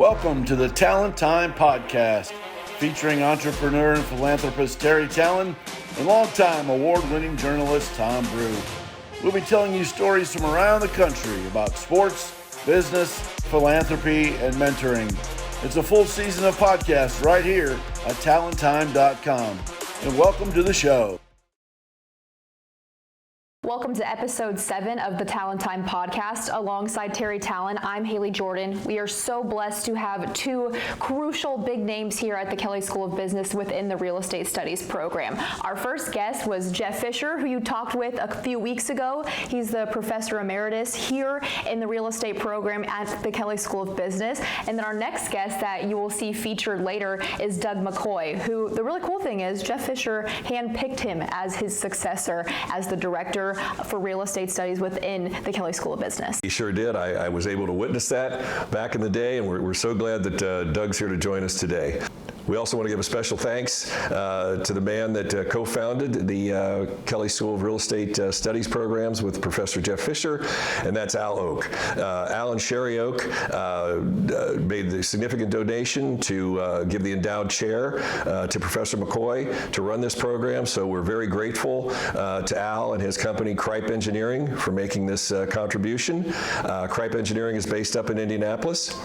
Welcome to the Tallen Time podcast, featuring entrepreneur and philanthropist Terry Tallen and longtime award-winning journalist Tom Brew. We'll be telling you stories from around the country about sports, business, philanthropy, and mentoring. It's a full season of podcasts right here at tallentime.com. And welcome to the show. Welcome to episode 7 of the Tallen Time podcast. Alongside Terry Tallen, I'm Haley Jordan. We are so blessed to have two crucial big names here at the Kelley School of Business within the Real Estate Studies program. Our first guest was Jeff Fisher, who you talked with a few weeks ago. He's the Professor Emeritus here in the Real Estate program at the Kelley School of Business. And then our next guest that you will see featured later is Doug McCoy, who the really cool thing is Jeff Fisher handpicked him as his successor as the director for real estate studies within the Kelley School of Business. He sure did. I was able to witness that back in the day, and we're so glad that Doug's here to join us today. We also want to give a special thanks to the man that co-founded the Kelley School of Real Estate Studies programs with Professor Jeff Fisher, and that's Al Oak. Al and Sherry Oak made the significant donation to give the endowed chair to Professor McCoy to run this program, so we're very grateful to Al and his company, Kripe Engineering, for making this contribution. Kripe Engineering is based up in Indianapolis,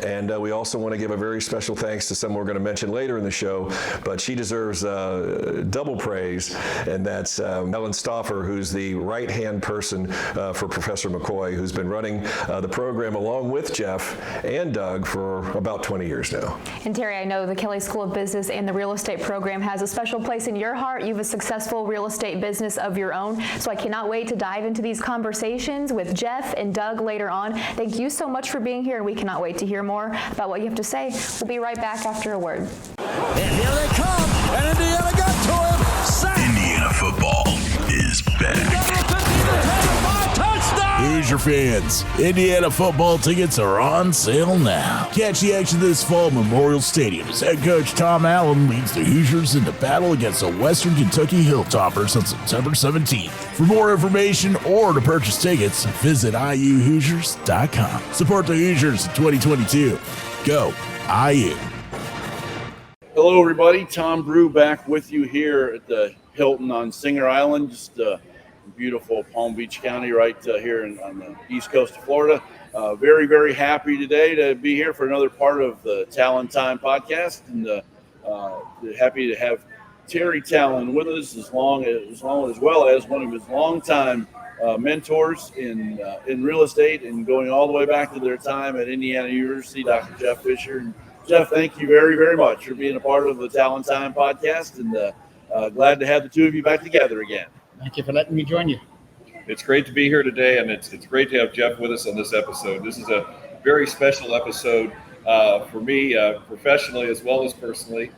and we also want to give a very special thanks to someone we're going to mention later in the show, but she deserves double praise, and that's Ellen Stauffer, who's the right-hand person for Professor McCoy, who's been running the program along with Jeff and Doug for about 20 years now. And Terry, I know the Kelley School of Business and the real estate program has a special place in your heart. You have a successful real estate business of your own, so I cannot wait to dive into these conversations with Jeff and Doug later on. Thank you so much for being here, and we cannot wait to hear more about what you have to say. We'll be right back after a word. And here they come, and Indiana got to him. Sack. Indiana football is back. Hoosier fans, Indiana football tickets are on sale now. Catch the action this fall at Memorial Stadium as head coach Tom Allen leads the Hoosiers into battle against the Western Kentucky Hilltoppers on September 17th. For more information or to purchase tickets, visit iuhoosiers.com. Support the Hoosiers in 2022. Go IU. Hello, everybody. Tom Brew back with you here at the Hilton on Singer Island, just beautiful Palm Beach County right here on the east coast of Florida. Very, very happy today to be here for another part of the Tallen Time podcast, and happy to have Terry Tallen with us as well as one of his longtime mentors in real estate, and going all the way back to their time at Indiana University, Dr. Jeff Fisher. And Jeff, thank you very, very much for being a part of the Tallen Time podcast, and glad to have the two of you back together again. Thank you for letting me join you. It's great to be here today, and it's great to have Jeff with us on this episode. This is a very special episode for me, professionally as well as personally.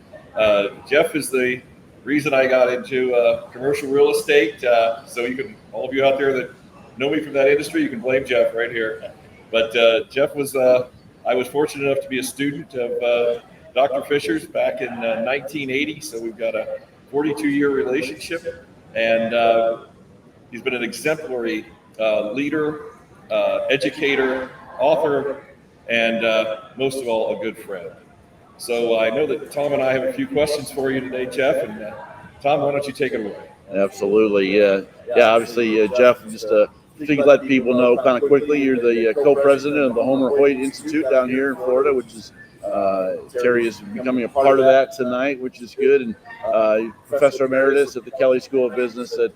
Jeff is the reason I got into commercial real estate. So you can, all of you out there that know me from that industry, you can blame Jeff right here. But Jeff was, I was fortunate enough to be a student of Dr. Fisher's back in 1980. So we've got a 42-year relationship. And he's been an exemplary leader, educator, author, and most of all, a good friend. So I know that Tom and I have a few questions for you today, Jeff. And Tom, why don't you take it away? Absolutely. Yeah. Obviously, Jeff, just to let people know kind of quickly, you're the co-president of the Homer Hoyt Institute down here in Florida, which is Terry is becoming a part of that tonight, which is good. And Professor Emeritus at the Kelley School of Business at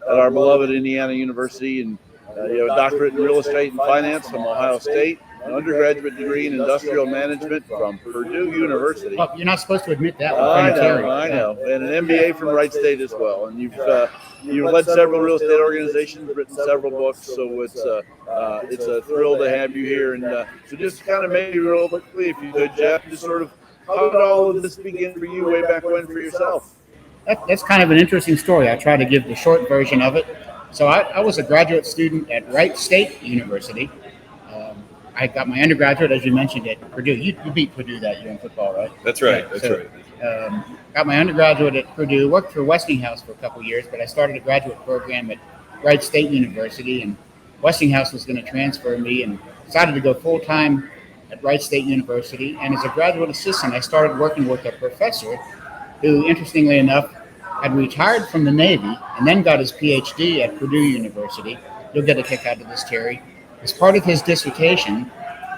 our beloved Indiana University, and you have a doctorate in real estate and finance from Ohio State, an undergraduate degree in industrial management from Purdue University. Well, you're not supposed to admit that. I know, and an MBA from Wright State as well. And you've led several real estate organizations, written several books, so it's a thrill to have you here. And so just kind of maybe real quickly, if you could, Jeff, just sort of how did all of this begin for you way back when for yourself? That's kind of an interesting story. I try to give the short version of it. So I was a graduate student at Wright State University. I got my undergraduate, as you mentioned, at Purdue. You beat Purdue that year in football, right? That's right. Got my undergraduate at Purdue, worked for Westinghouse for a couple of years, but I started a graduate program at Wright State University, and Westinghouse was going to transfer me, and decided to go full-time at Wright State University. And as a graduate assistant, I started working with a professor who, interestingly enough, had retired from the Navy and then got his PhD at Purdue University. You'll get a kick out of this, Terry. As part of his dissertation,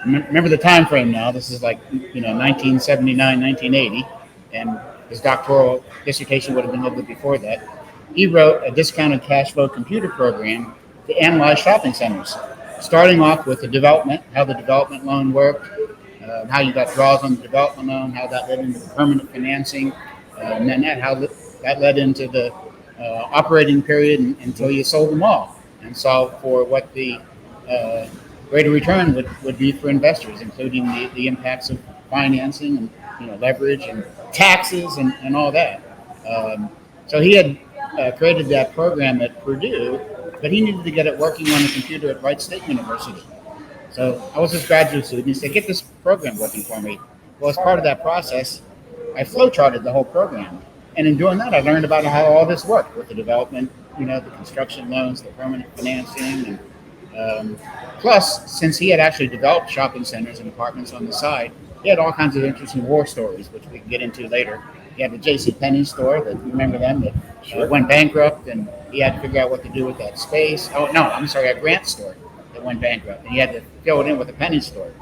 remember the time frame now, this is like 1979, 1980, and his doctoral dissertation would have been a little bit before that. He wrote a discounted cash flow computer program to analyze shopping centers, starting off with the development, how the development loan worked, how you got draws on the development loan, how that led into the permanent financing, and then how that led into the operating period until you sold them all and solved for what the rate of return would be for investors, including the impacts of financing and leverage and taxes and all that. So he had created that program at Purdue, but he needed to get it working on the computer at Wright State University. So I was his graduate student. He said, "Get this program working for me." Well, as part of that process, I flowcharted the whole program. And in doing that, I learned about how all this worked with the development, the construction loans, the permanent financing. And plus, since he had actually developed shopping centers and apartments on the side, he had all kinds of interesting war stories, which we can get into later. He had the JCPenney store, that you remember them, that went bankrupt, and he had to figure out what to do with that space. Oh, no, I'm sorry, a Grant store that went bankrupt, and he had to fill it in with a penny store.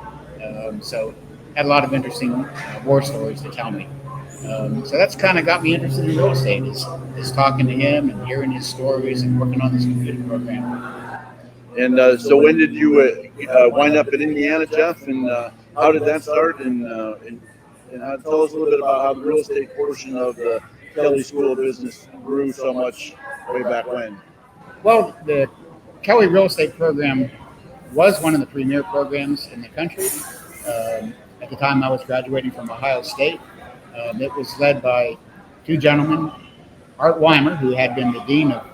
So had a lot of interesting war stories to tell me. So that's kind of got me interested in real estate, is talking to him and hearing his stories and working on this computer program. And so when did you wind up in Indiana, Jeff? And how did that start? And tell us a little bit about how the real estate portion of the Kelley School of Business grew so much way back when. Well, the Kelley real estate program was one of the premier programs in the country. At the time I was graduating from Ohio State. It was led by two gentlemen, Art Weimer, who had been the dean of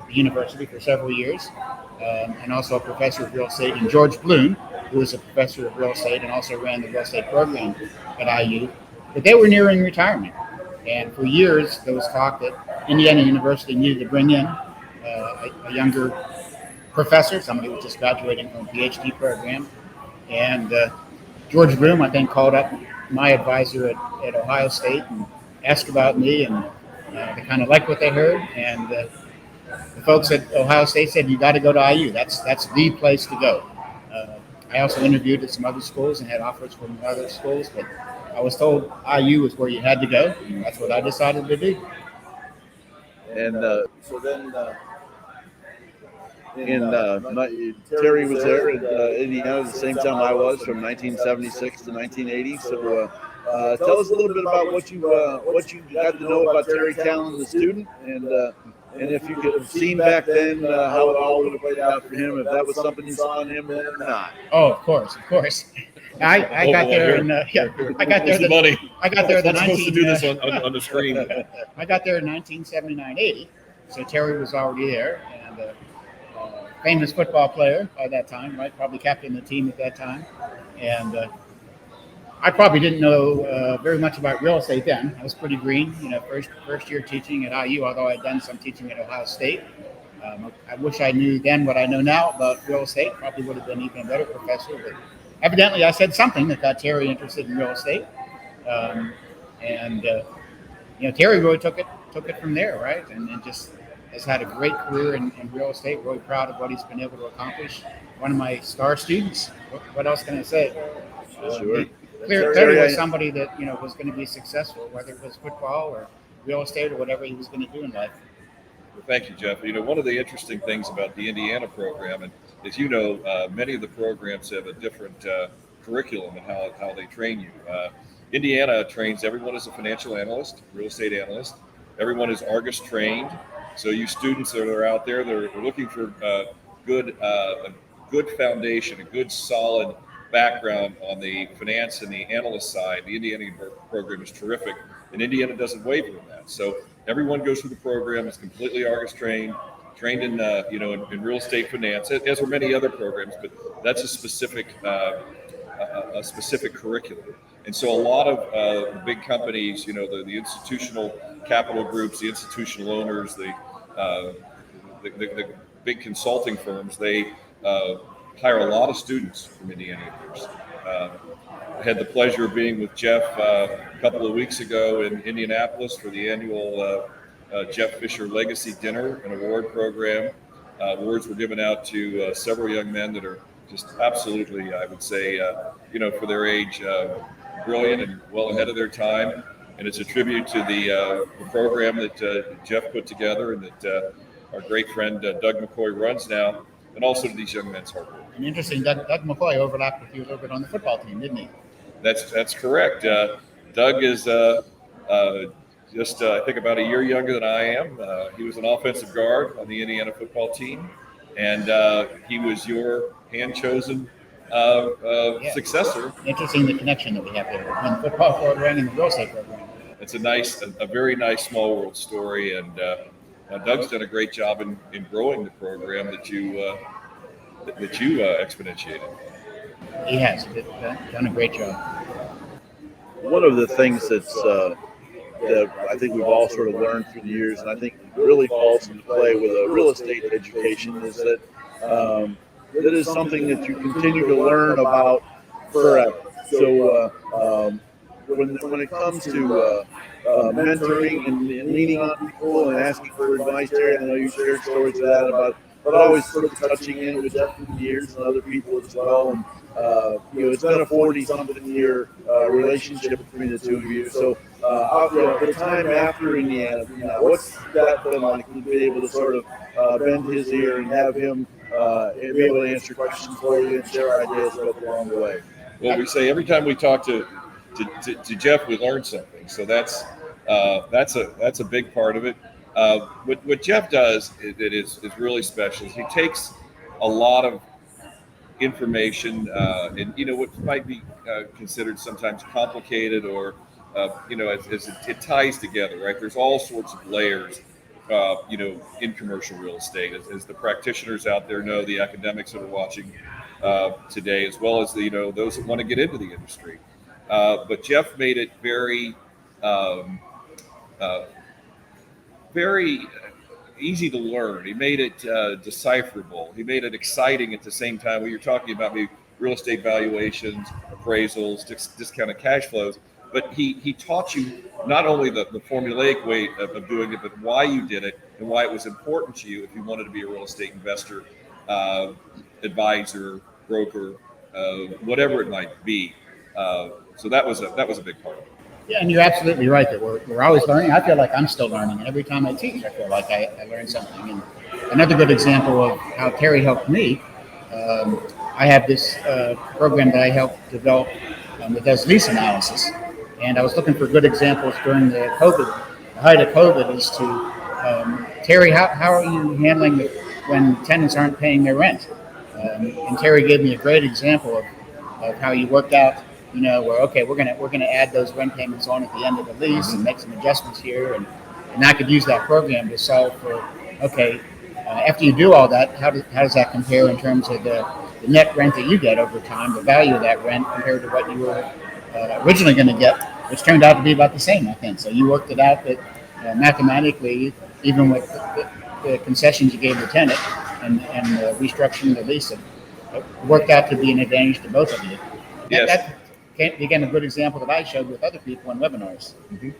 the university for several years, and also a professor of real estate, and George Bloom, who was a professor of real estate and also ran the real estate program at IU. But they were nearing retirement. And for years, there was talk that Indiana University needed to bring in a younger professor, somebody who was just graduating from a PhD program. And George Bloom, I think, called up my advisor at Ohio State and asked about me, and they kind of liked what they heard. And the folks at Ohio State said, "You got to go to IU. That's the place to go." I also interviewed at some other schools and had offers from other schools, but I was told IU was where you had to go, and that's what I decided to do. And so then, Terry was there in Indiana at the same time I was, from 1976 to 1980. So tell us a little bit about what you got to know about Terry Tallen, the student, and if you could have seen back then how it all would have played out for him, if that was something you saw in him then or not. Oh, of course. I got there, and I got there. I got there. We're supposed to do this on the screen. I got there in 1979-80, so Terry was already there, and famous football player by that time, right? Probably captain the team at that time, and I probably didn't know very much about real estate then. I was pretty green, first year teaching at IU, although I'd done some teaching at Ohio State. I wish I knew then what I know now about real estate. Probably would have been even a better professor, but evidently I said something that got Terry interested in real estate. Terry really took it from there, right? And just has had a great career in real estate. Really proud of what he's been able to accomplish. One of my star students. What else can I say? Sure. Clearly was somebody that was going to be successful, whether it was football or real estate or whatever he was going to do in life. Well, thank you, Jeff. One of the interesting things about the Indiana program, and as you know, many of the programs have a different curriculum and how they train you. Indiana trains everyone as a financial analyst, real estate analyst. Everyone is Argus trained. So you students that are out there, they're looking for a good foundation, a good solid background on the finance and the analyst side. The Indiana program is terrific, and Indiana doesn't waver in that. So everyone goes through the program is completely Argus trained in in real estate finance, as are many other programs, but that's a specific curriculum. And so a lot of big companies, the institutional capital groups, the institutional owners, the big consulting firms, they hire a lot of students from Indiana University. I had the pleasure of being with Jeff a couple of weeks ago in Indianapolis for the annual Jeff Fisher Legacy Dinner and Award Program. Awards were given out to several young men that are just absolutely, I would say, for their age, brilliant and well ahead of their time. And it's a tribute to the program that Jeff put together and that our great friend Doug McCoy runs now, and also to these young men's hard work. And interesting, Doug McCoy overlapped with you a little bit on the football team, didn't he? That's correct. Doug is just, I think, about a year younger than I am. He was an offensive guard on the Indiana football team, and he was your hand-chosen successor. Interesting, the connection that we have there between the football program and the real estate program. It's a very nice small world story, and Doug's done a great job in growing the program that you exponentiated. He has done a great job. One of the things that I think we've all sort of learned through the years, and I think really falls into play with a real estate education, is that that is something that you continue to learn about forever. So when it comes to mentoring and leaning on people and asking for advice, Terry, I know you shared stories of that about, but always sort of touching in with Jeff through the years and other people as well. And it's been a 40-something year relationship between the two of you. So the time after Indiana, what's that been like to be able to sort of bend his ear and have him be able to answer questions for you and share ideas along the way? Well, we say every time we talk to Jeff, we learn something. So that's a big part of it. What Jeff does that is really special is he takes a lot of information and what might be considered sometimes complicated or as it ties together, right? There's all sorts of layers in commercial real estate, as the practitioners out there know, the academics that are watching today, as well as those that want to get into the industry. But Jeff made it very easy to learn. He made it decipherable. He made it exciting at the same time. When you're talking about maybe real estate valuations, appraisals, discounted cash flows, but he taught you not only the formulaic way of doing it, but why you did it and why it was important to you if you wanted to be a real estate investor, advisor, broker, whatever it might be. So that was a big part of it. Yeah, and you're absolutely right that we're always learning. I feel like I'm still learning. Every time I teach, I feel like I learn something. And another good example of how Terry helped me, I have this program that I helped develop that does lease analysis. And I was looking for good examples during the height of COVID as to, Terry, how are you handling it when tenants aren't paying their rent? And Terry gave me a great example of how you worked out, where, okay, we're gonna add those rent payments on at the end of the lease and make some adjustments here. And I could use that program to solve for, okay, after you do all that, how does that compare in terms of the net rent that you get over time, the value of that rent compared to what you were originally going to get, which turned out to be about the same, I think. So you worked it out that mathematically, even with the concessions you gave the tenant and restructuring the lease, it worked out to be an advantage to both of you. Yes. That, again, a good example that I showed with other people in webinars. Mm-hmm.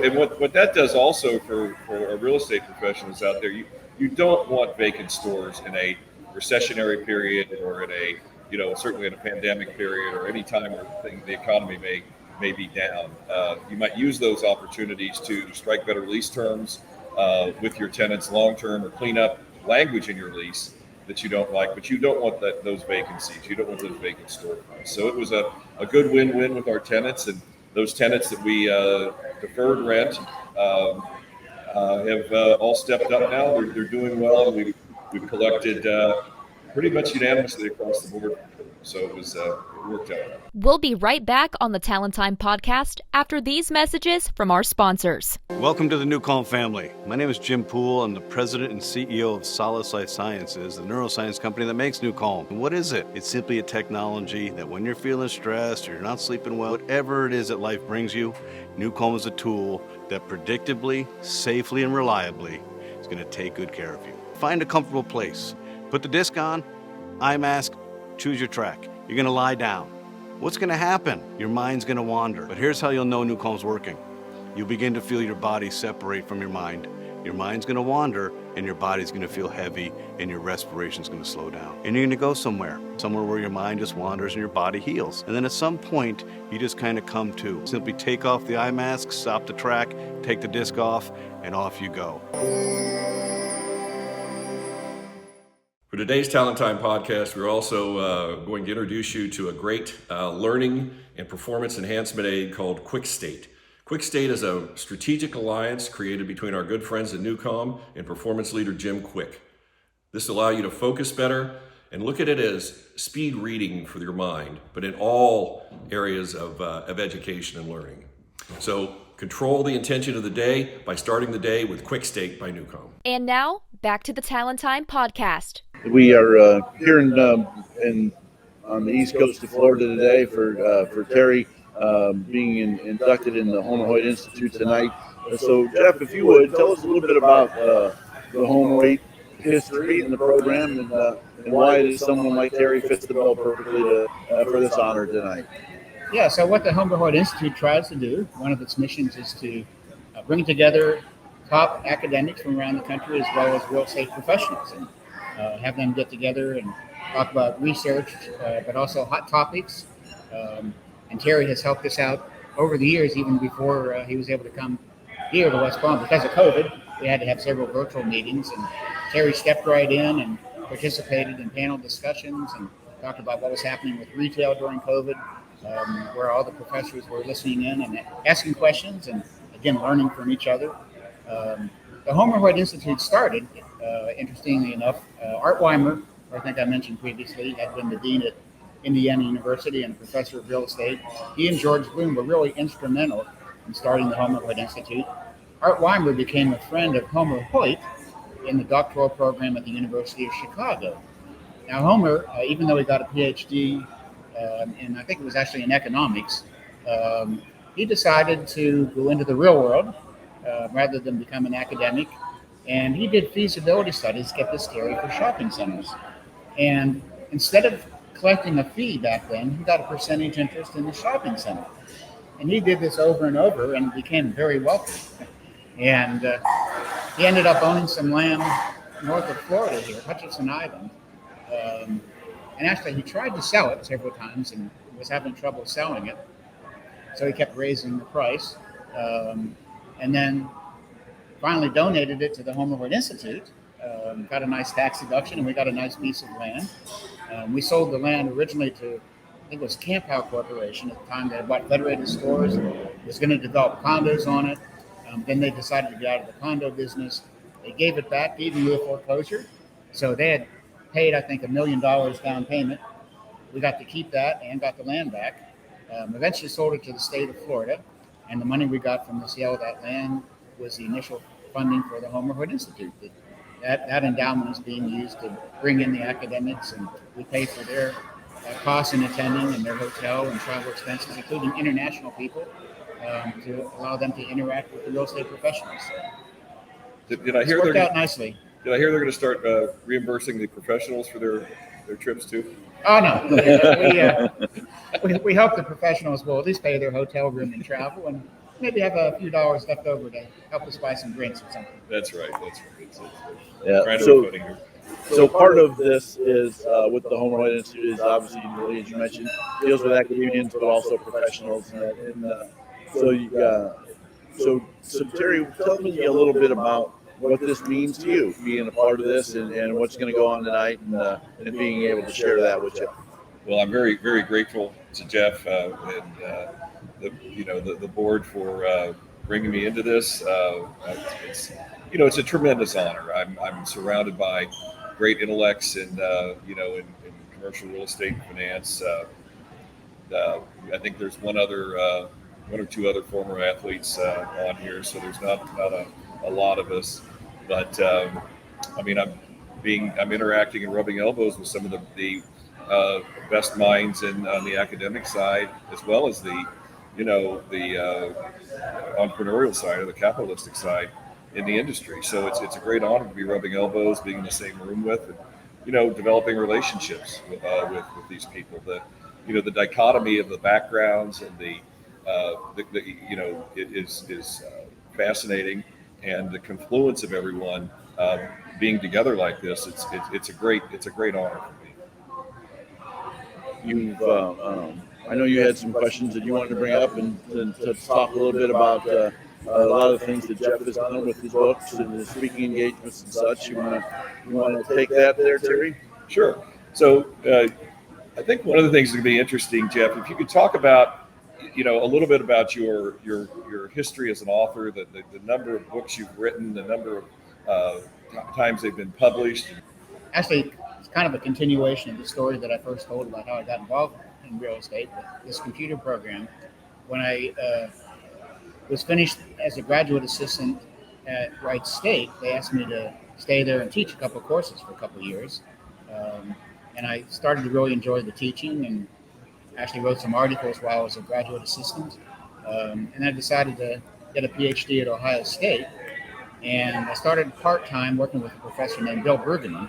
And what that does also for our real estate professionals out there, you don't want vacant stores in a recessionary period or in a certainly in a pandemic period or any time where the economy may be down. You might use those opportunities to strike better lease terms with your tenants long term, or clean up language in your lease that you don't like, but you don't want those vacancies. You don't want those vacant storefronts. So it was a good win-win with our tenants, and those tenants that we deferred rent have all stepped up now. They're doing well, and we've collected pretty much unanimously across the board. So it worked out. We'll be right back on the Tallen Time podcast after these messages from our sponsors. Welcome to the New Calm family. My name is Jim Poole. I'm the president and CEO of Solace Life Sciences, the neuroscience company that makes New Calm. And what is it? It's simply a technology that when you're feeling stressed or you're not sleeping well, whatever it is that life brings you, New Calm is a tool that predictably, safely, and reliably is going to take good care of you. Find a comfortable place. Put the disc on, eye mask, choose your track. You're going to lie down. what's going to happen? Your mind's going to wander. But here's how you'll know New Calm's working. You'll begin to feel your body separate from your mind. Your mind's going to wander, and your body's going to feel heavy, and your respiration's going to slow down. And you're going to go somewhere where your mind just wanders and your body heals. And then at some point, you just kind of come to. Simply take off the eye mask, stop the track, take the disc off, and off you go. For today's Talent Time podcast, we're also going to introduce you to a great learning and performance enhancement aid called Quick State. Quick State is a strategic alliance created between our good friends at New Calm and performance leader Jim Quick. This will allow you to focus better and look at it as speed reading for your mind, but in all areas of education and learning. So control the intention of the day by starting the day with Quick State by New Calm. And now, back to the Talent Time podcast. We are here on the east coast of Florida today for Terry being inducted in the Homer Hoyt Institute tonight. So, Jeff, if you would, tell us a little bit about the Homer Hoyt history and the program and why it is someone like Terry fits the bill perfectly for this honor tonight. Yeah, so what the Homer Hoyt Institute tries to do, one of its missions is to bring together top academics from around the country as well as real estate professionals and have them get together and talk about research, but also hot topics. And Terry has helped us out over the years, even before he was able to come here to West Palm. Because of COVID, we had to have several virtual meetings, and Terry stepped right in and participated in panel discussions and talked about what was happening with retail during COVID, where all the professors were listening in and asking questions and, again, learning from each other. The Homer Hoyt Institute started, interestingly enough, Art Weimer, who I think I mentioned previously, had been the dean at Indiana University and a professor of real estate. He and George Bloom were really instrumental in starting the Homer Hoyt Institute. Art Weimer became a friend of Homer Hoyt in the doctoral program at the University of Chicago. Now, Homer, even though he got a PhD, and I think it was actually in economics, he decided to go into the real world rather than become an academic. And he did feasibility studies, get this Terry, for shopping centers. And instead of collecting a fee back then, he got a percentage interest in the shopping center. And he did this over and over and became very wealthy. And he ended up owning some land north of Florida here, Hutchinson Island. And actually, he tried to sell it several times and was having trouble selling it. So he kept raising the price. And then finally donated it to the Homer Hoyt Institute. Got a nice tax deduction, and we got a nice piece of land. We sold the land originally to, I think it was Camp Howe Corporation at the time. They had bought Federated Stores, was going to develop condos on it. Then they decided to get out of the condo business. They gave it back, even with foreclosure. So they had paid, I think, $1 million down payment. We got to keep that and got the land back. Eventually sold it to the state of Florida, and the money we got from the sale of that land was the initial funding for the Homer Hoyt Institute. That endowment is being used to bring in the academics, and we pay for their costs in attending and their hotel and travel expenses, including international people, to allow them to interact with the real estate professionals. Did I hear it's worked out nicely? Did I hear they're going to start reimbursing the professionals for their trips too? Oh, no. We hope the professionals will at least pay their hotel room and travel, and maybe have a few dollars left over to help us buy some drinks or something. That's right. Yeah. So part of this is with the Homer Hoyt Institute is obviously, as you mentioned, deals with academians, but also professionals. So Terry, tell me a little bit about what this means to you, being a part of this, and what's going to go on tonight, and being able to share that with you. Well, I'm very, very grateful to Jeff and the board for bringing me into this. It's a tremendous honor. I'm surrounded by great intellects in commercial real estate and finance. I think there's one or two other former athletes on here, so there's not a lot of us. But I'm interacting and rubbing elbows with some of the best minds on the academic side, as well as the entrepreneurial side or the capitalistic side in the industry. So it's a great honor to be rubbing elbows, being in the same room with, and developing relationships with these people. the dichotomy of the backgrounds and the it is fascinating, and the confluence of everyone being together like this, it's a great honor for me. You've I know you had some questions that you wanted to bring up and to talk a little bit about a lot of the things that Jeff has done with his books and his speaking engagements and such. You want to take that there, Terry? Sure. So I think one of the things that would be interesting, Jeff, if you could talk about a little bit about your history as an author, the number of books you've written, the number of times they've been published. Actually, it's kind of a continuation of the story that I first told about how I got involved in real estate. This computer program, when I was finished as a graduate assistant at Wright State, they asked me to stay there and teach a couple of courses for a couple of years. And I started to really enjoy the teaching and actually wrote some articles while I was a graduate assistant. And I decided to get a PhD at Ohio State. And I started part-time working with a professor named Bill Bergman.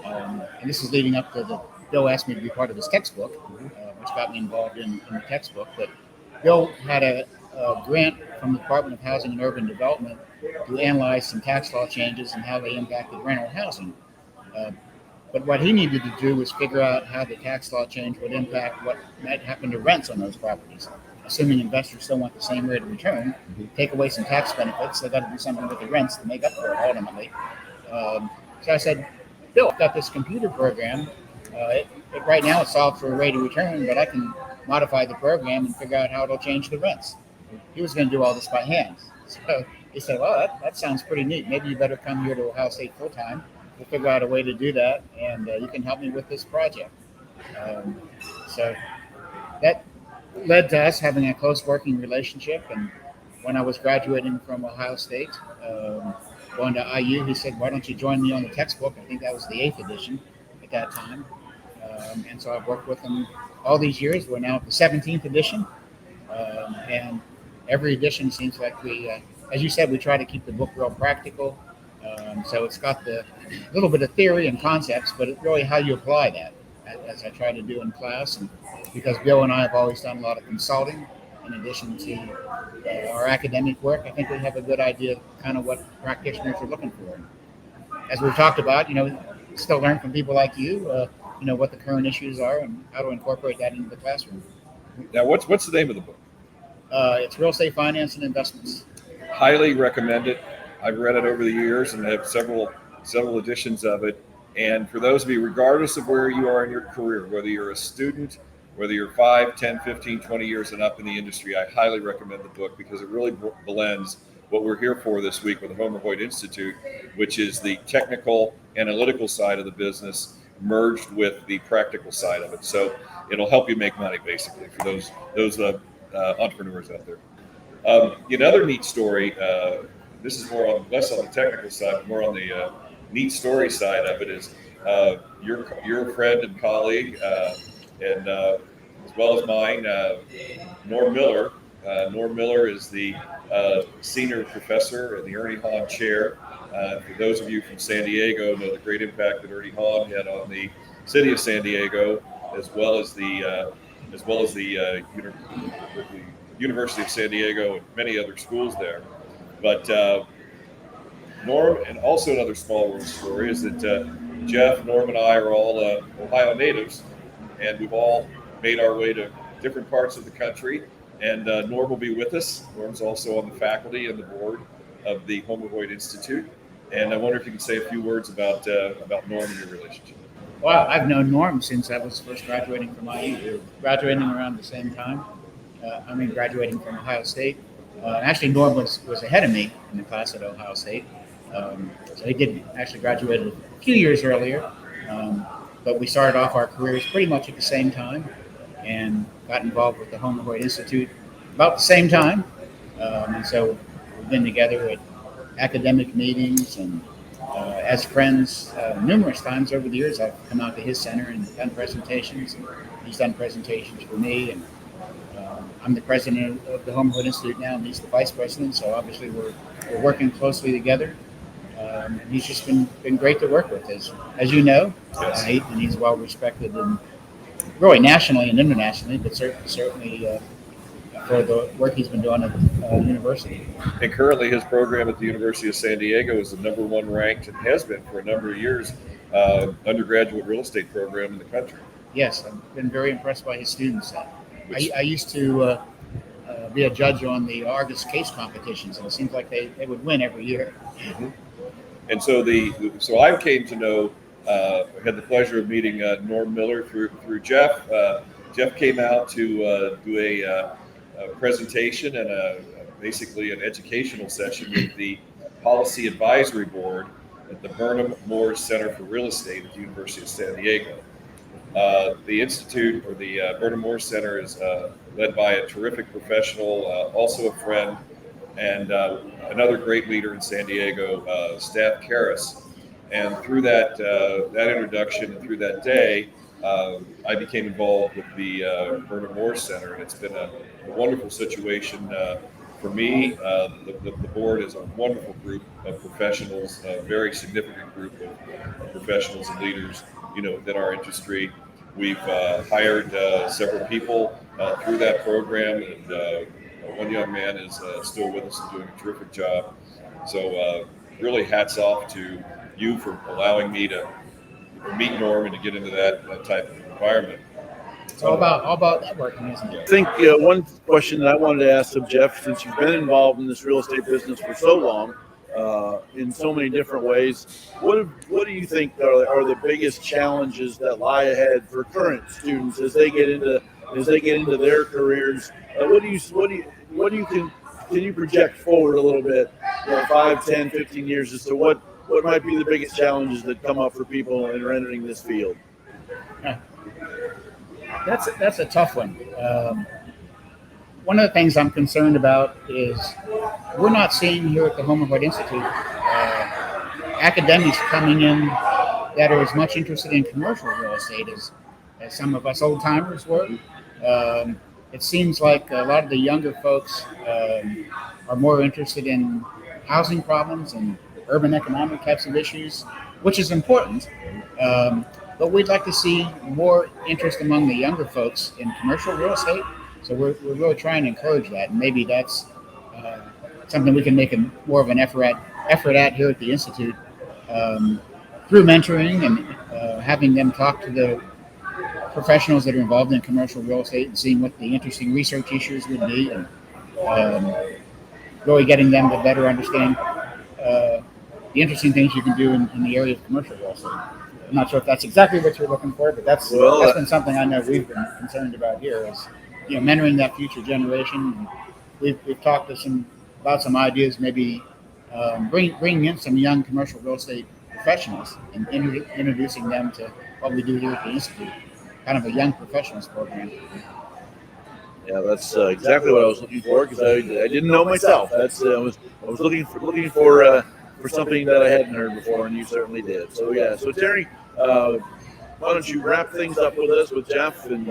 And this is leading up to Bill asked me to be part of his textbook, which got me involved in the textbook. But Bill had a grant from the Department of Housing and Urban Development to analyze some tax law changes and how they impacted rental housing. But what he needed to do was figure out how the tax law change would impact what might happen to rents on those properties. Assuming investors still want the same rate of return, take away some tax benefits, they got to do something with the rents to make up for it ultimately. So I said, Bill, I've got this computer program. Right now it solves for a rate of return, but I can modify the program and figure out how it'll change the rents. He was going to do all this by hand. So he said, well, that sounds pretty neat. Maybe you better come here to Ohio State full time. We'll figure out a way to do that, and you can help me with this project. So that led to us having a close working relationship. And when I was graduating from Ohio State, going to IU, he said, why don't you join me on the textbook? I think that was the 8th edition at that time. And so I've worked with him all these years. We're now at the 17th edition. And every edition seems like we, as you said, we try to keep the book real practical. So it's got the little bit of theory and concepts, but it's really how you apply that, as I try to do in class. And because Bill and I have always done a lot of consulting in addition to our academic work, I think we have a good idea of kind of what practitioners are looking for. As we've talked about, still learn from people like you, what the current issues are and how to incorporate that into the classroom. Now, what's the name of the book? It's Real Estate Finance and Investments. Highly recommend it. I've read it over the years and have several editions of it. And for those of you, regardless of where you are in your career, whether you're a student, whether you're 5, 10, 15, 20 years and up in the industry, I highly recommend the book because it really blends what we're here for this week with the Homer Hoyt Institute, which is the technical, analytical side of the business merged with the practical side of it. So it'll help you make money, basically, for those entrepreneurs out there. Another neat story, this is less on the technical side, but more on the neat story side of it, is your friend and colleague, and as well as mine, Norm Miller. Norm Miller is the senior professor in the Ernie Hahn Chair. For those of you from San Diego, know the great impact that Ernie Hahn had on the city of San Diego, as well as the University of San Diego and many other schools there. But Norm, and also another small world story, is that Jeff, Norm, and I are all Ohio natives, and we've all made our way to different parts of the country. And Norm will be with us. Norm's also on the faculty and the board of the Homer Hoyt Institute. And I wonder if you can say a few words about Norm and your relationship. Well, I've known Norm since I was first graduating from IU. We were graduating around the same time. Graduating from Ohio State. Actually, Norm was ahead of me in the class at Ohio State. So he did actually graduate a few years earlier. But we started off our careers pretty much at the same time and got involved with the Homer Hoyt Institute about the same time. And so we've been together at academic meetings and as friends numerous times over the years. I've come out to his center and done presentations. And he's done presentations for me. And I'm the president of the Homer Hoyt Institute now, and he's the vice president. So obviously we're working closely together. And he's just been great to work with, as you know. Yes. And he's well respected in really nationally and internationally, but certainly for the work he's been doing at the university. And currently his program at the University of San Diego is the #1 ranked, and has been for a number of years, undergraduate real estate program in the country. Yes, I've been very impressed by his students. I used to be a judge on the Argus case competitions, and it seems like they would win every year. Mm-hmm. And so I came to know, had the pleasure of meeting Norm Miller through Jeff. Jeff came out to do a presentation and basically an educational session with the Policy Advisory Board at the Burnham Moore Center for Real Estate at the University of San Diego. The Institute, or the Burnham Moore Center, is led by a terrific professional, also a friend, and another great leader in San Diego, Staff Karras. And through that introduction and through that day, I became involved with the Burnham Moore Center, and it's been a wonderful situation for me. The board is a wonderful group of professionals, a very significant group of professionals and leaders, within our industry. We've hired several people through that program, and one young man is still with us and doing a terrific job. So really hats off to you for allowing me to meet Norm and to get into that type of environment. It's all about networking, isn't it? I think one question that I wanted to ask of Jeff, since you've been involved in this real estate business for so long, in so many different ways, what do you think are the biggest challenges that lie ahead for current students as they get into their careers? Can you project forward a little bit, 5, 10, 15 years as to what might be the biggest challenges that come up for people in entering this field? That's a tough one. One of the things I'm concerned about is we're not seeing here at the Home of Art Institute academics coming in that are as much interested in commercial real estate as some of us old timers were. It seems like a lot of the younger folks are more interested in housing problems and urban economic types of issues, which is important. But we'd like to see more interest among the younger folks in commercial real estate. So we're really trying to encourage that. And maybe that's something we can make more of an effort at here at the Institute through mentoring and having them talk to the professionals that are involved in commercial real estate and seeing what the interesting research issues would be, and really getting them to better understand the interesting things you can do in the area of commercial real estate. I'm not sure if that's exactly what you're looking for, but that's been something I know we've been concerned about here, is mentoring that future generation. We've talked about some ideas, maybe bringing in some young commercial real estate professionals and introducing them to what we do here at the Institute, kind of a young professionals program. Yeah, that's exactly what I was looking for, because I didn't know myself. I was looking for something that I hadn't heard before, and you certainly did. So so Terry, why don't you wrap things up with us with Jeff, and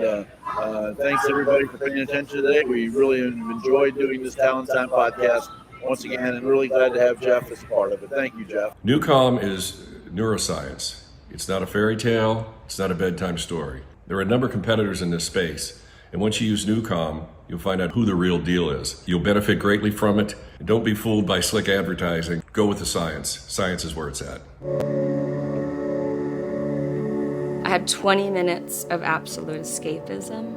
thanks everybody for paying attention today. We really enjoyed doing this Tallen Time podcast once again, and really glad to have Jeff as a part of it. Thank you, Jeff. NewCom is neuroscience. It's not a fairy tale. It's not a bedtime story. There are a number of competitors in this space, and once you use NewCom, you'll find out who the real deal is. You'll benefit greatly from it. And don't be fooled by slick advertising. Go with the science. Science is where it's at. I had 20 minutes of absolute escapism,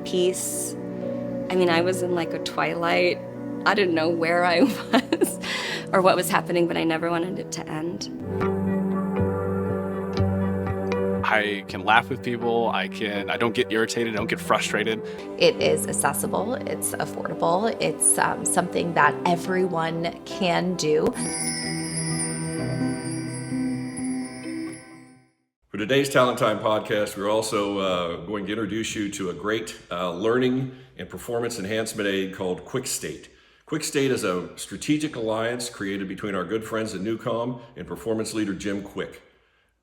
peace. I was in like a twilight. I didn't know where I was or what was happening, but I never wanted it to end. I can laugh with people. I don't get irritated. I don't get frustrated. It is accessible. It's affordable. It's something that everyone can do. For today's Talent Time podcast, we're also going to introduce you to a great learning and performance enhancement aid called QuickState. QuickState is a strategic alliance created between our good friends at NewCom and performance leader Jim Quick.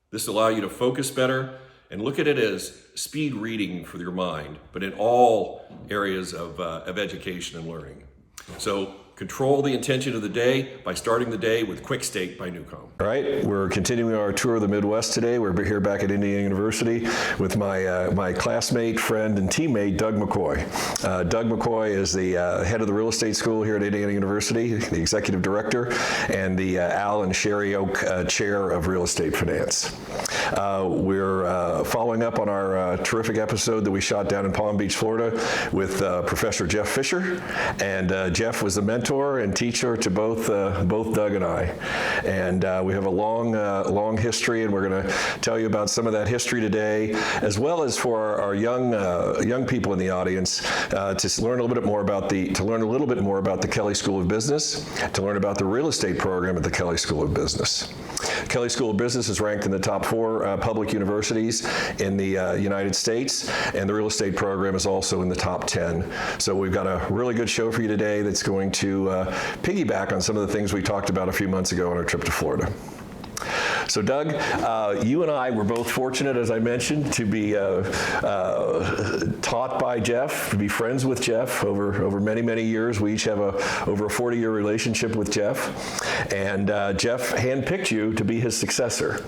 This will allow you to focus better and look at it as speed reading for your mind, but in all areas of education and learning. So control the intention of the day by starting the day with Quick State by Newcomb. All right, we're continuing our tour of the Midwest today. We're here back at Indiana University with my classmate, friend, and teammate, Doug McCoy. Doug McCoy is the head of the real estate school here at Indiana University, the executive director, and the Al and Sherry Oak chair of real estate finance. We're following up on our terrific episode that we shot down in Palm Beach, Florida with Professor Jeff Fisher, and Jeff was the mentor and teacher to both Doug and I. And we have a long history, and we're going to tell you about some of that history today, as well as for our young people in the audience to learn a little bit more about the Kelley School of Business, to learn about the real estate program at the Kelley School of Business. Kelley School of Business is ranked in the top 4 public universities in the United States, and the real estate program is also in the top 10. So we've got a really good show for you today that's going to piggyback on some of the things we talked about a few months ago on our trip to Florida. So Doug, you and I were both fortunate, as I mentioned, to be taught by Jeff, to be friends with Jeff over many years. We each have over a 40-year relationship with Jeff, and Jeff handpicked you to be his successor.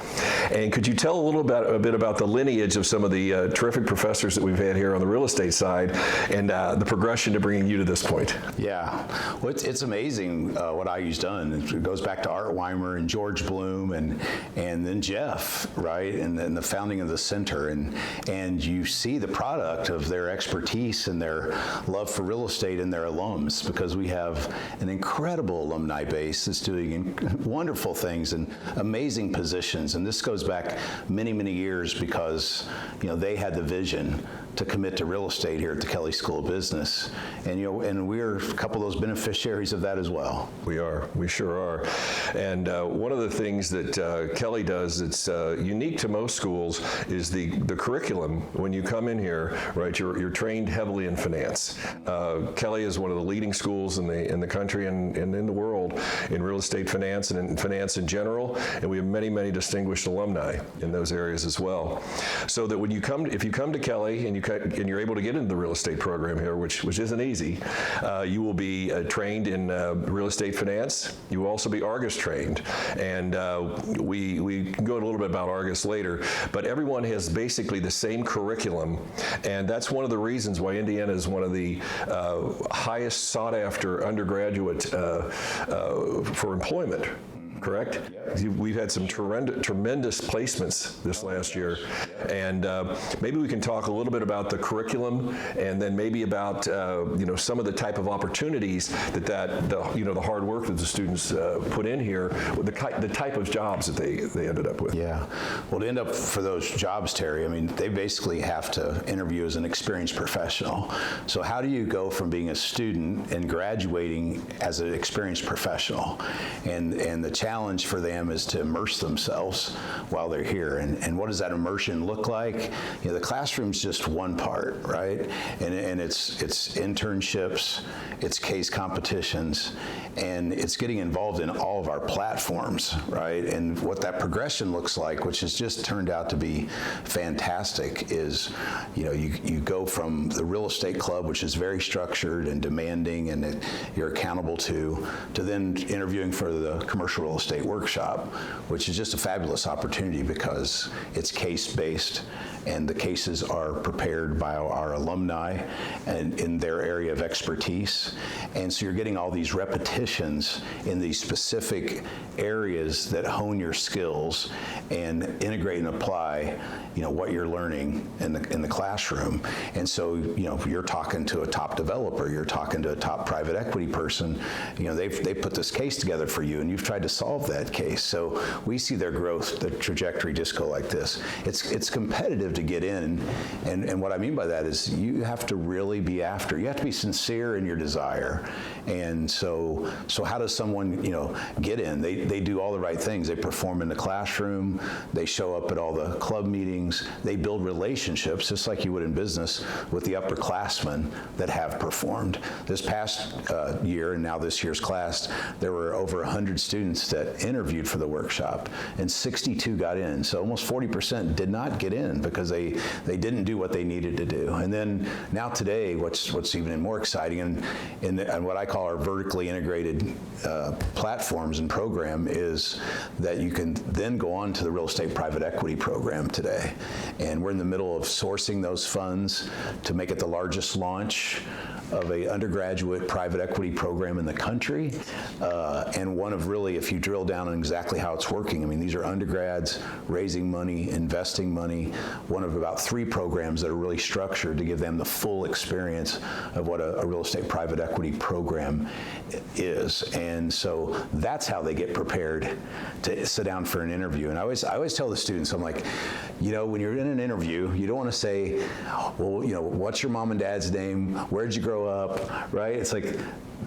And could you tell a bit about the lineage of some of the terrific professors that we've had here on the real estate side, and the progression to bringing you to this point? Yeah, well, it's amazing what IU's done. It goes back to Art Weimer and George Bloom and then Jeff, right, and then the founding of the center, and you see the product of their expertise and their love for real estate and their alums, because we have an incredible alumni base that's doing wonderful things and amazing positions. And this goes back many years, because they had the vision to commit to real estate here at the Kelley School of Business, and we're a couple of those beneficiaries of that as well. We are. We sure are. And one of the things that Kelley does that's unique to most schools is the curriculum. When you come in here, right, you're trained heavily in finance. Kelley is one of the leading schools in the country and in the world in real estate finance and in finance in general, and we have many distinguished alumni in those areas as well. So that if you come to Kelley and you're able to get into the real estate program here, which isn't easy, you will be trained in real estate finance. You will also be Argus trained, and we can go a little bit about Argus later, but everyone has basically the same curriculum, and that's one of the reasons why Indiana is one of the highest sought after undergraduate for employment. Correct? We've had some tremendous placements this last year, and maybe we can talk a little bit about the curriculum, and then maybe about some of the type of opportunities the hard work that the students put in here, the type of jobs that they ended up with. Yeah, well, to end up for those jobs, Terry, I mean, they basically have to interview as an experienced professional. So how do you go from being a student and graduating as an experienced professional? And the challenge for them is to immerse themselves while they're here. And what does that immersion look like? The classroom's just one part, right? And it's internships, it's case competitions, and it's getting involved in all of our platforms, right? And what that progression looks like, which has just turned out to be fantastic, is you go from the real estate club, which is very structured and demanding and you're accountable to then interviewing for the commercial real estate workshop, which is just a fabulous opportunity because it's case-based and the cases are prepared by our alumni and in their area of expertise. And so you're getting all these repetitions in these specific areas that hone your skills and integrate and apply what you're learning in the classroom. And so you're talking to a top developer, you're talking to a top private equity person, they put this case together for you and you've tried to solve that case. So we see their growth, the trajectory just go like this. It's competitive to get in, and what I mean by that is you have to really be after. You have to be sincere in your desire. And so how does someone get in? They do all the right things. They perform in the classroom. They show up at all the club meetings. They build relationships, just like you would in business, with the upperclassmen that have performed. This past year, and now this year's class, there were over 100 students that interviewed for the workshop, and 62 got in. So almost 40% did not get in because they didn't do what they needed to do. And then now today, what's even more exciting, and what I call our vertically integrated platforms and program, is that you can then go on to the real estate private equity program today. And we're in the middle of sourcing those funds to make it the largest launch of a undergraduate private equity program in the country, and one of really, if you drill down on exactly how it's working, I mean, these are undergrads raising money, investing money, one of about 3 programs that are really structured to give them the full experience of what a real estate private equity program is. And so that's how they get prepared to sit down for an interview. And I always tell the students, I'm like, when you're in an interview, you don't want to say, well, what's your mom and dad's name? Where'd you grow up? Right? It's like,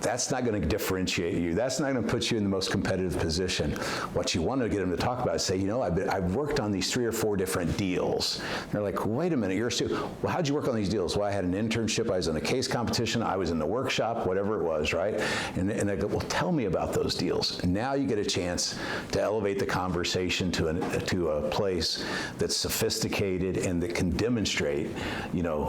that's not going to differentiate you. That's not going to put you in the most competitive position. What you want to get them to talk about is say, I've worked on these 3 or 4 different deals. And they're like, wait a minute, you're a student. Well, how'd you work on these deals? Well, I had an internship, I was in a case competition, I was in the workshop, whatever it was, right? And they go, well, tell me about those deals. And now you get a chance to elevate the conversation to a place that's sophisticated and that can demonstrate,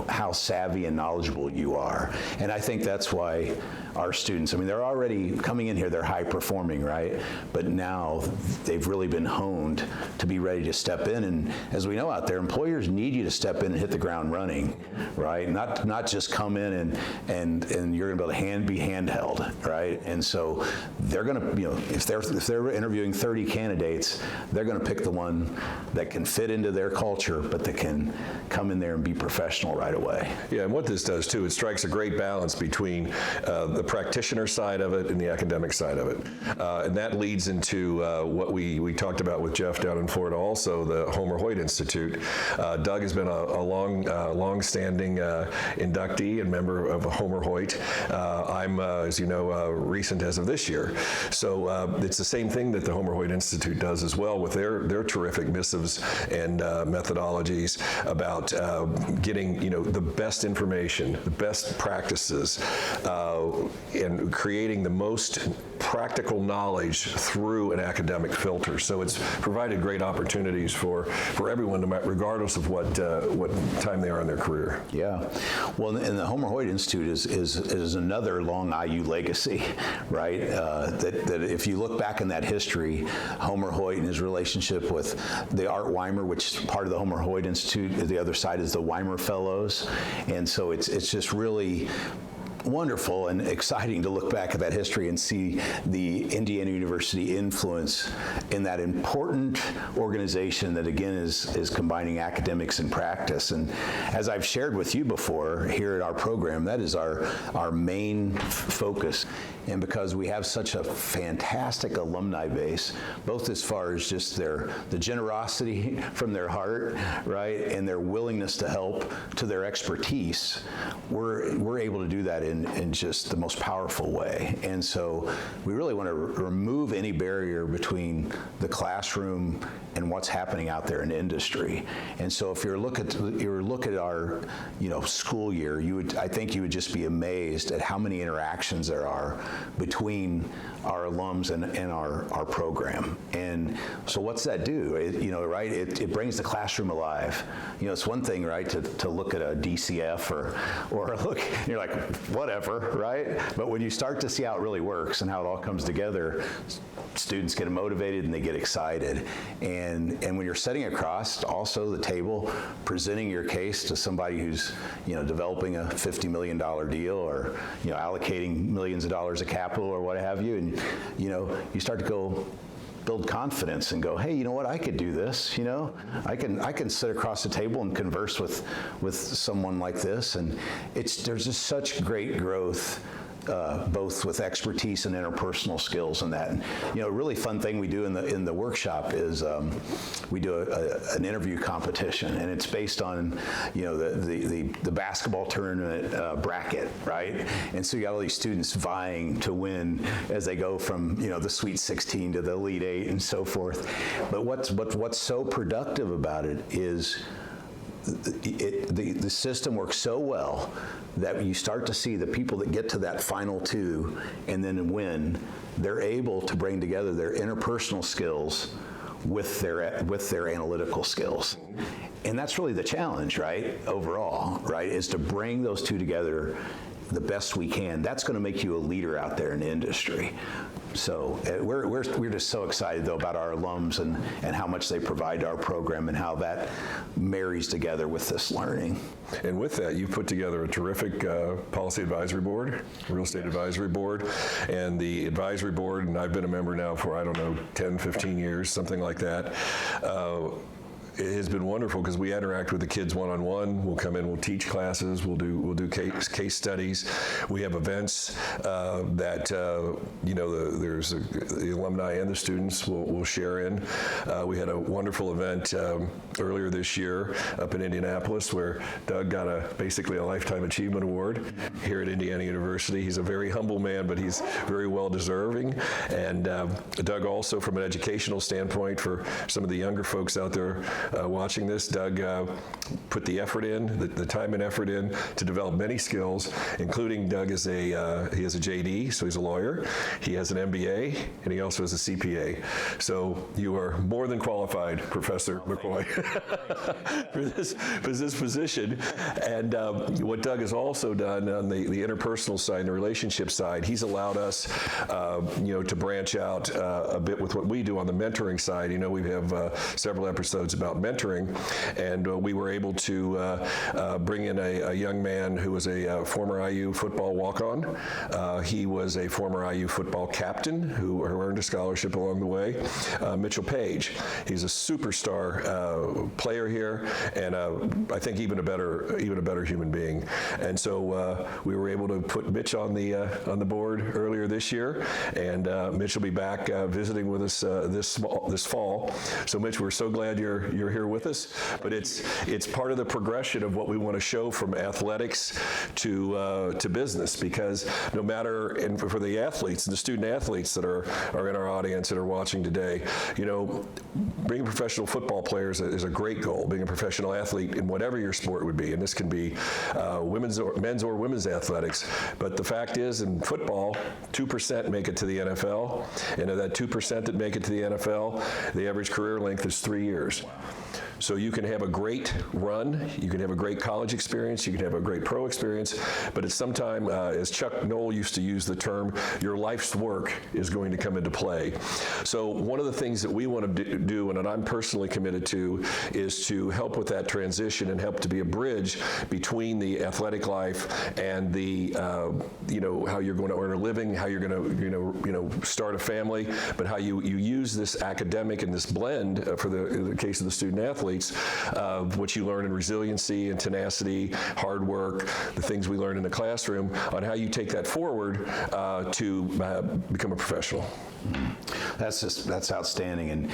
how savvy and knowledgeable you are. And I think that's why our students, they're already coming in here, they're high performing, right? But now they've really been honed to be ready to step in. And as we know out there, employers need you to step in and hit the ground running, right? Not just come in and you're gonna be able to be handheld, right? And so they're gonna, if they're interviewing 30 candidates, they're gonna pick the one that can fit into their culture, but that can come in there and be professional right away. Yeah, and what this does too, it strikes a great balance between the practitioner side of it and the academic side of it. And that leads into what we talked about with Jeff down in Florida, also the Homer Hoyt Institute. Doug has been a long-standing inductee and member of Homer Hoyt. I'm, as you know, recent as of this year. So it's the same thing that the Homer Hoyt Institute does as well with their terrific missives and methodologies about getting the best information, the best practices, and creating the most practical knowledge through an academic filter. So it's provided great opportunities for everyone, regardless of what time they are in their career. Yeah, well, and the Homer Hoyt Institute is another long IU legacy, right? That if you look back in that history, Homer Hoyt and his relationship with the Art Weimer, which is part of the Homer Hoyt Institute, the other side is the Weimer Fellows, and so it's just really wonderful and exciting to look back at that history and see the Indiana University influence in that important organization that, again, is combining academics and practice. And as I've shared with you before here at our program, that is our main focus. And because we have such a fantastic alumni base, both as far as just the generosity from their heart, right, and their willingness to help, to their expertise, we're able to do that in just the most powerful way. And so we really want to remove any barrier between the classroom and what's happening out there in industry. And so if you look at our school year, I think you would just be amazed at how many interactions there are between our alums and our program. And so what's that do? Right? It brings the classroom alive. It's one thing, right, to look at a DCF or look, and you're like, whatever, right? But when you start to see how it really works and how it all comes together, students get motivated and they get excited. And when you're sitting across also the table, presenting your case to somebody who's developing a $50 million deal or allocating millions of dollars of capital or what have you, and you start to go build confidence and go, hey, you know what, I could do this, I can sit across the table and converse with someone like this, and there's just such great growth both with expertise and interpersonal skills and that. And, a really fun thing we do in the workshop is we do an interview competition, and it's based on the basketball tournament bracket, right? And so you got all these students vying to win as they go from the Sweet 16 to the Elite 8 and so forth. But what's so productive about it is the system works so well that you start to see the people that get to that final two and then win, they're able to bring together their interpersonal skills with their analytical skills. And that's really the challenge, right? Overall, right? Is to bring those two together the best we can. That's going to make you a leader out there in the industry. So we're just so excited though about our alums and how much they provide to our program and how that marries together with this learning. And with that, you've put together a terrific policy advisory board, real estate advisory board, and the advisory board, and I've been a member now for, I don't know, 10, 15 years, something like that. It has been wonderful because we interact with the kids one-on-one. We'll come in, we'll teach classes, we'll do case studies. We have events that there's the alumni and the students will share in. We had a wonderful event earlier this year up in Indianapolis where Doug got basically a Lifetime Achievement Award here at Indiana University. He's a very humble man, but he's very well deserving. And Doug also, from an educational standpoint, for some of the younger folks out there watching this, Doug put the effort in, the time and effort in to develop many skills, including Doug is he has a JD, so he's a lawyer. He has an MBA, and he also has a CPA. So you are more than qualified, Professor McCoy, for this position. And what Doug has also done on the interpersonal side and the relationship side, he's allowed us, to branch out a bit with what we do on the mentoring side. We have several episodes about mentoring, and we were able to bring in a young man who was a former IU football walk-on. He was a former IU football captain who earned a scholarship along the way, Mitchell Page. He's a superstar player here, and I think even a better human being. And so we were able to put Mitch on the board earlier this year, and Mitch will be back visiting with us this fall. So Mitch, we're so glad you're here with us, but it's part of the progression of what we want to show from athletics to business, because no matter, and for the athletes and the student athletes that are in our audience that are watching today, being a professional football player is a great goal. Being a professional athlete in whatever your sport would be, and this can be men's or women's athletics, but the fact is in football, 2% make it to the NFL, and of that 2% that make it to the NFL, the average career length is 3 years. So you can have a great run, you can have a great college experience, you can have a great pro experience, but at some time, as Chuck Noll used to use the term, your life's work is going to come into play. So one of the things that we want to do, and that I'm personally committed to, is to help with that transition and help to be a bridge between the athletic life and the, how you're going to earn a living, how you're going to, start a family, but how you use this academic and this blend for the case of the student athlete, of what you learn in resiliency and tenacity, hard work, the things we learn in the classroom, on how you take that forward to become a professional. That's outstanding. And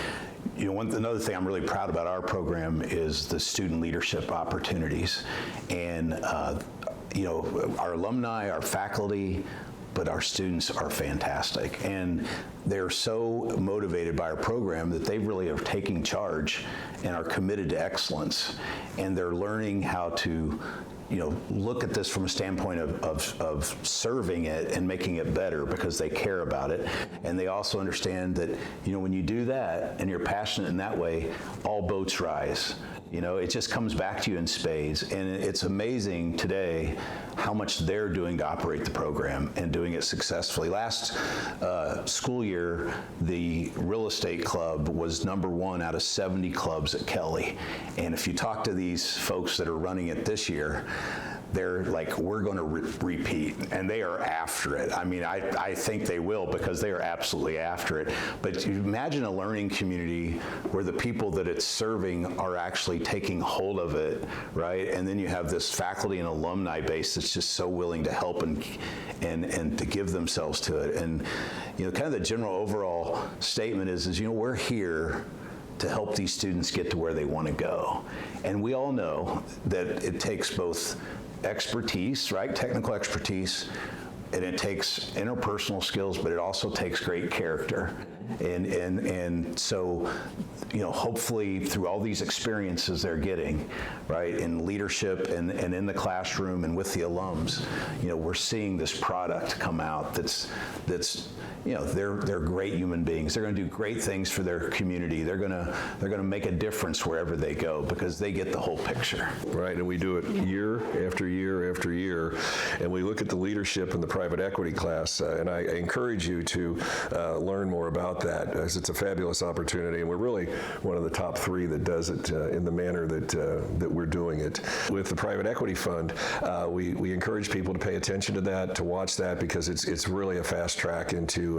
another thing I'm really proud about our program is the student leadership opportunities. And our alumni, our faculty, but our students are fantastic, and they're so motivated by our program that they really are taking charge and are committed to excellence, and they're learning how to look at this from a standpoint of serving it and making it better because they care about it. And they also understand that, when you do that and you're passionate in that way, all boats rise. It just comes back to you in spades. And it's amazing today how much they're doing to operate the program and doing it successfully. Last school year, the real estate club was #1 out of 70 clubs at Kelley. And if you talk to these folks that are running it this year, they're like, we're going to repeat, and they are after it. I mean, I think they will, because they are absolutely after it. But you imagine a learning community where the people that it's serving are actually taking hold of it, right? And then you have this faculty and alumni base that's just so willing to help and to give themselves to it. And kind of the general overall statement is we're here to help these students get to where they want to go. And we all know that it takes both expertise, right? Technical expertise, and it takes interpersonal skills, but it also takes great character. And so, hopefully through all these experiences they're getting, right, in leadership and in the classroom and with the alums, we're seeing this product come out that's they're great human beings. They're going to do great things for their community. They're going to make a difference wherever they go because they get the whole picture. Right, and we do it year after year after year, and we look at the leadership in the private equity class, and I encourage you to learn more about that, as it's a fabulous opportunity, and we're really one of the top 3 that does it in the manner that we're doing it. With the private equity fund, we encourage people to pay attention to that, to watch that, because it's really a fast track into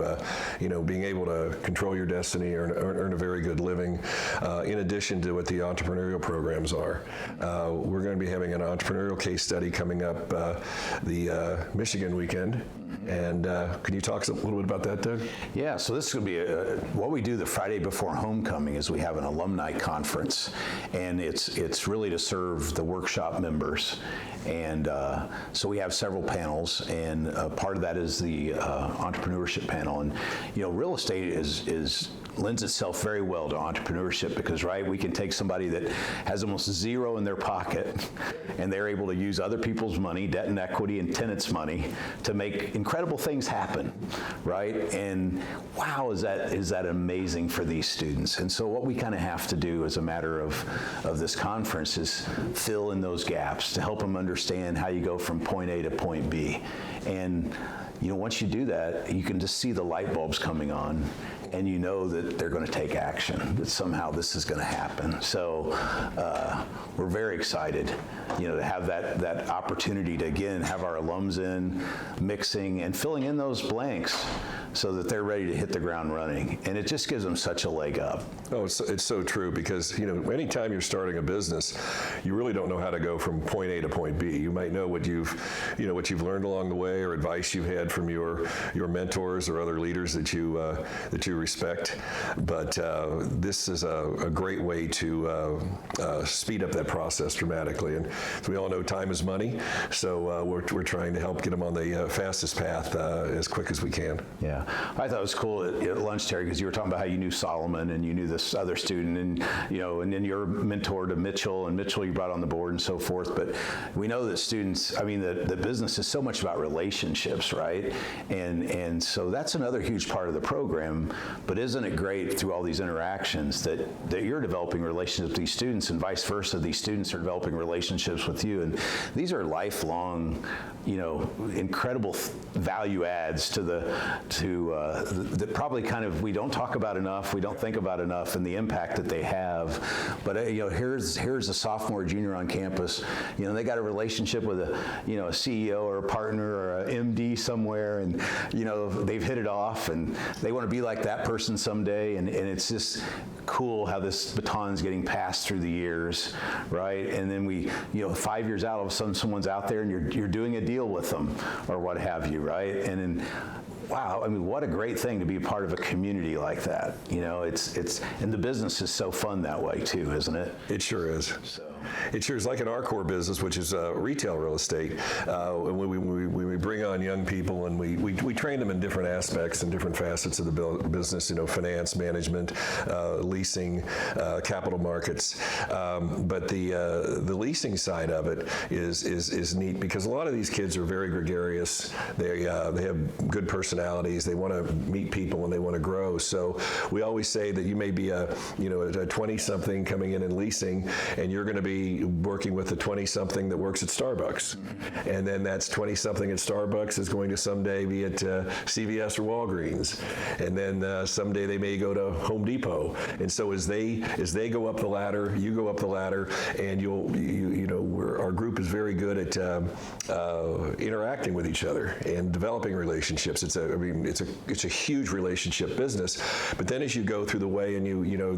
being able to control your destiny, earn a very good living, in addition to what the entrepreneurial programs are. We're going to be having an entrepreneurial case study coming up the Michigan weekend. And can you talk a little bit about that, Doug? Yeah, so this is going to be what we do the Friday before homecoming is we have an alumni conference, and it's really to serve the workshop members. And so we have several panels, and part of that is the entrepreneurship panel. And real estate lends itself very well to entrepreneurship because, right, we can take somebody that has almost zero in their pocket and they're able to use other people's money, debt and equity and tenants' money to make incredible things happen, right? And wow, is that amazing for these students. And so what we kind of have to do as a matter of this conference is fill in those gaps to help them understand how you go from point A to point B. And once you do that, you can just see the light bulbs coming on, and that they're going to take action, that somehow this is going to happen. So we're very excited, to have that opportunity to, again, have our alums in, mixing and filling in those blanks so that they're ready to hit the ground running. And it just gives them such a leg up. Oh, it's so true, because, anytime you're starting a business, you really don't know how to go from point A to point B. You might know what you've learned along the way, or advice you've had from your mentors or other leaders that you respect. But this is a great way to speed up that process dramatically. And as we all know, time is money. So we're trying to help get them on the fastest path as quick as we can. Yeah, I thought it was cool at lunch, Terry, because you were talking about how you knew Solomon and you knew this other student, and and then your mentor to Mitchell, and Mitchell you brought on the board and so forth. But we know that students, the business is so much about relationships, right? And so that's another huge part of the program. But isn't it great through all these interactions that you're developing relationships with these students, and vice versa, these students are developing relationships with you, and these are lifelong, incredible value adds to that probably kind of we don't talk about enough, we don't think about enough, and the impact that they have. But here's a sophomore, junior on campus. They got a relationship with a CEO or a partner or a MD somewhere, and they've hit it off, and they want to be like that person someday. And it's just cool how this baton's getting passed through the years, right? And then we, 5 years out, all of a sudden someone's out there and you're doing a deal with them or what have you, right? And then, wow, what a great thing to be a part of a community like that. It's and the business is so fun that way too, isn't it? It sure is. It sure is, like in our core business, which is retail real estate. When we bring on young people and we train them in different aspects and different facets of the business, finance, management, leasing, capital markets. But the leasing side of it is neat, because a lot of these kids are very gregarious. They have good personalities. They want to meet people and they want to grow. So we always say that you may be a 20-something coming in leasing, and you're going to be working with a 20-something that works at Starbucks. And then that's 20-something at Starbucks is going to someday be at CVS or Walgreens. And then someday they may go to Home Depot. And so as they go up the ladder, you go up the ladder, and our group is very good at interacting with each other and developing relationships. It's a huge relationship business. But then as you go through the way and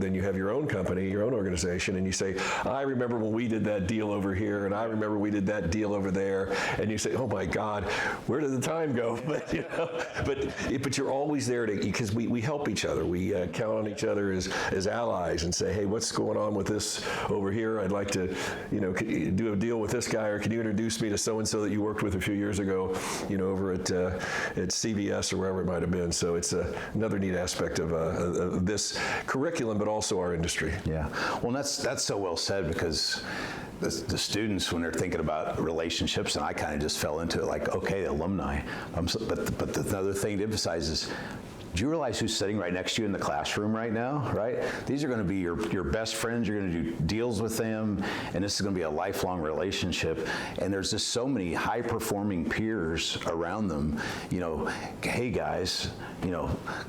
then you have your own company, your own organization, and you say, I remember when we did that deal over here, and I remember we did that deal over there, and you say, oh my God, where did the time go? But you're always there because we help each other. We count on each other as allies and say, hey, what's going on with this over here? I'd like to do deal with this guy, or can you introduce me to so-and-so that you worked with a few years ago, over at CVS or wherever it might have been. So it's another neat aspect of this curriculum, but also our industry. Yeah, well, that's so well said, because the students, when they're thinking about relationships, and I kind of just fell into it, like, okay, alumni. But the other thing to emphasize is, do you realize who's sitting right next to you in the classroom right now, right? These are going to be your best friends. You're going to do deals with them, and this is going to be a lifelong relationship. And there's just so many high-performing peers around them. Hey guys,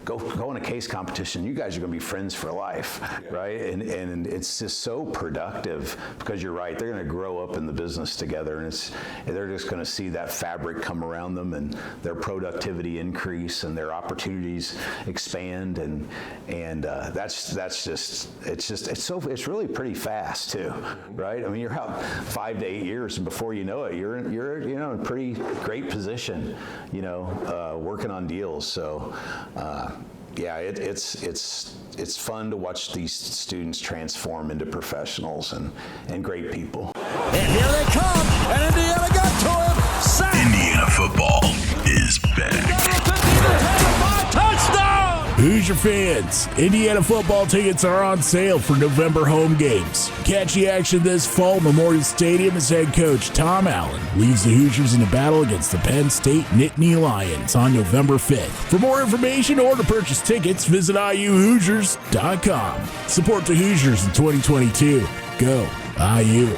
go in a case competition. You guys are going to be friends for life, right? And it's just so productive, because you're right. They're going to grow up in the business together, and they're just going to see that fabric come around them, and their productivity increase, and their opportunities expand, and it's really pretty fast too, right? I mean, you're out 5 to 8 years, and before you know it, you're in a pretty great position, working on deals. So yeah, it's fun to watch these students transform into professionals and great people. And here they come, and Indiana got to him. Sack. Indiana football is back. Touchdown! Hoosier fans, Indiana football tickets are on sale for November home games. Catch the action this fall at Memorial Stadium as head coach Tom Allen leads the Hoosiers in a battle against the Penn State Nittany Lions on November 5th. For more information or to purchase tickets, visit IUHoosiers.com. Support the Hoosiers in 2022. Go IU.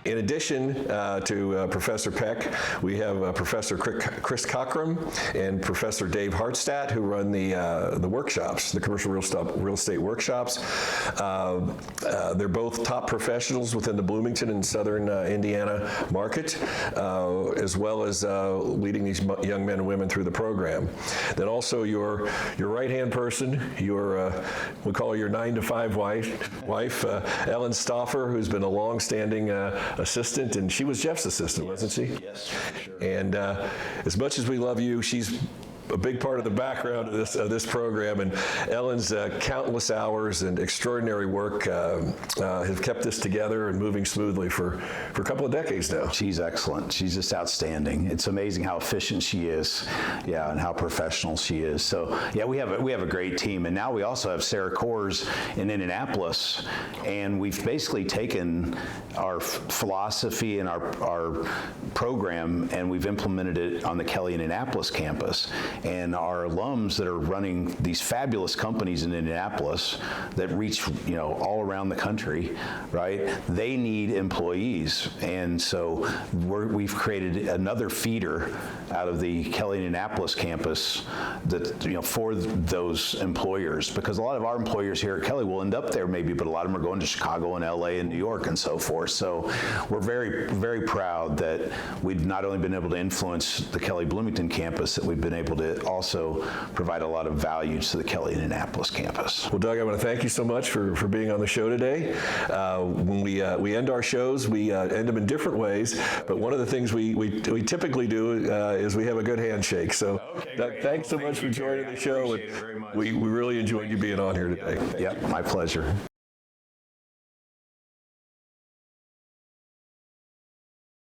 In addition to Professor Peck, we have Professor Chris Cockrum and Professor Dave Hartstadt, who run the workshops, the commercial real estate workshops. They're both top professionals within the Bloomington and Southern Indiana market, as well as leading these young men and women through the program. Then also your right-hand person, we call her your 9-to-5 wife, Ellen Stauffer, who's been a long-standing assistant, and she was Jeff's assistant, wasn't she? Yes, sure. And as much as we love you, she's a big part of the background of this program, and Ellen's countless hours and extraordinary work have kept this together and moving smoothly for a couple of decades now. She's excellent. She's just outstanding. It's amazing how efficient she is, and how professional she is. So we have a great team, and now we also have Sarah Coors in Indianapolis, and we've basically taken our philosophy and our program, and we've implemented it on the Kelley Indianapolis campus. And our alums that are running these fabulous companies in Indianapolis that reach, all around the country, right? They need employees. And so we've created another feeder out of the Kelley Indianapolis campus that, for those employers, because a lot of our employers here at Kelley will end up there maybe, but a lot of them are going to Chicago and LA and New York and so forth. So we're very, very proud that we've not only been able to influence the Kelley Bloomington campus, that we've been able to also provide a lot of value to the Kelley Indianapolis campus. Well, Doug, I want to thank you so much for being on the show today. When we end our shows, we end them in different ways, but one of the things we typically do is we have a good handshake. So, Doug, thanks so much for joining the show. We really enjoyed you being on here today. Yep, my pleasure.